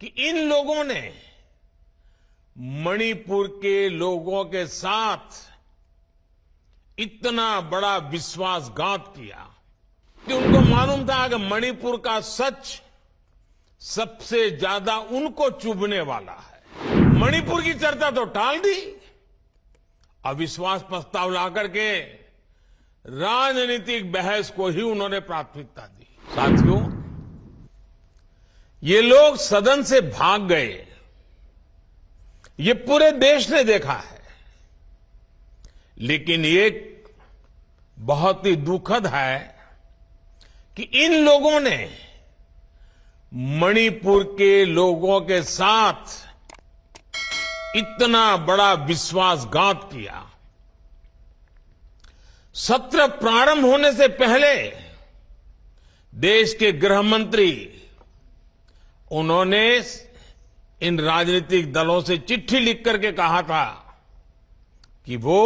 कि इन लोगों ने मणिपुर के लोगों के साथ इतना बड़ा विश्वासघात किया कि उनको मालूम था कि मणिपुर का सच सबसे ज्यादा उनको चुभने वाला है। मणिपुर की चर्चा तो टाल दी, अविश्वास प्रस्ताव लाकर के राजनीतिक बहस को ही उन्होंने प्राथमिकता दी। साथियों, ये लोग सदन से भाग गए, ये पूरे देश ने देखा है। लेकिन ये बहुत ही दुखद है कि इन लोगों ने मणिपुर के लोगों के साथ इतना बड़ा विश्वासघात किया। सत्र प्रारंभ होने से पहले देश के गृह मंत्री उन्होंने इन राजनीतिक दलों से चिट्ठी लिख करके कहा था कि वो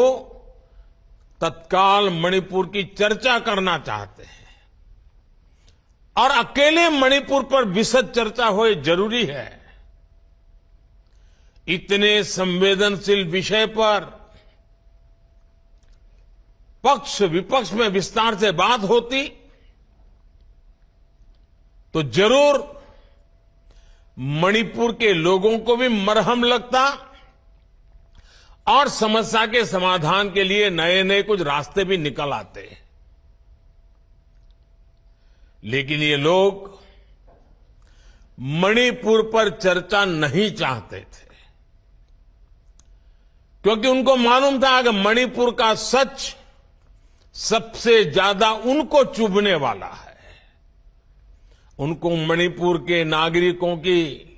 तत्काल मणिपुर की चर्चा करना चाहते हैं और अकेले मणिपुर पर विशद चर्चा हो जरूरी है। इतने संवेदनशील विषय पर पक्ष विपक्ष में विस्तार से बात होती तो जरूर मणिपुर के लोगों को भी मरहम लगता और समस्या के समाधान के लिए नए नए कुछ रास्ते भी निकल आते। लेकिन ये लोग मणिपुर पर चर्चा नहीं चाहते थे, क्योंकि उनको मालूम था कि मणिपुर का सच सबसे ज्यादा उनको चुभने वाला है। उनको मणिपुर के नागरिकों की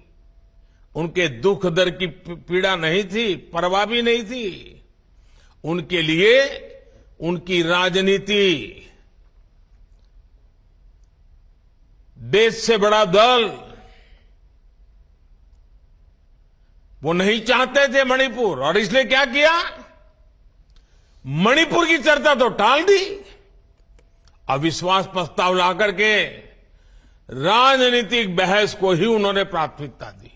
उनके दुख दर्द की पीड़ा नहीं थी, परवाह भी नहीं थी। उनके लिए उनकी राजनीति, देश से बड़ा दल, वो नहीं चाहते थे मणिपुर। और इसलिए क्या किया, मणिपुर की चर्चा तो टाल दी, अविश्वास प्रस्ताव लाकर के राजनीतिक बहस को ही उन्होंने प्राथमिकता दी।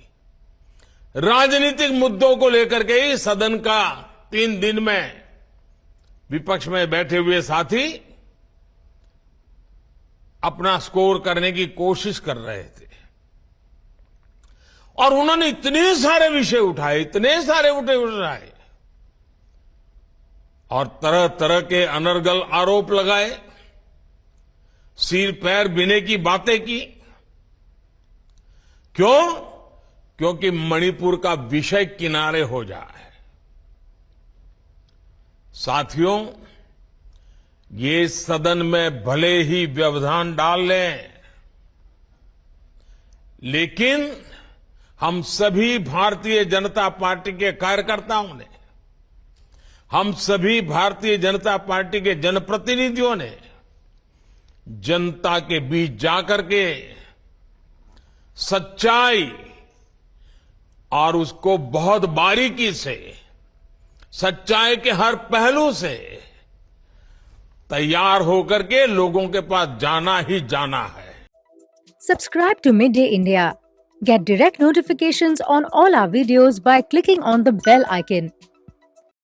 राजनीतिक मुद्दों को लेकर के ही सदन का 3 दिन में विपक्ष में बैठे हुए साथी अपना स्कोर करने की कोशिश कर रहे थे। और उन्होंने इतने सारे विषय उठाए, इतने सारे उठाए और तरह तरह के अनर्गल आरोप लगाए, सिर पैर बीने की बातें की। क्यों? क्योंकि मणिपुर का विषय किनारे हो जाए। साथियों, ये सदन में भले ही व्यवधान डाल लें, लेकिन हम सभी भारतीय जनता पार्टी के कार्यकर्ताओं ने, हम सभी भारतीय जनता पार्टी के जनप्रतिनिधियों ने जनता के बीच जाकर के सच्चाई और उसको बहुत बारीकी से, सच्चाई के हर पहलू से तैयार होकर के लोगों के पास जाना ही जाना है। Subscribe to Midday India. Get direct notifications on all our videos by clicking on the bell icon.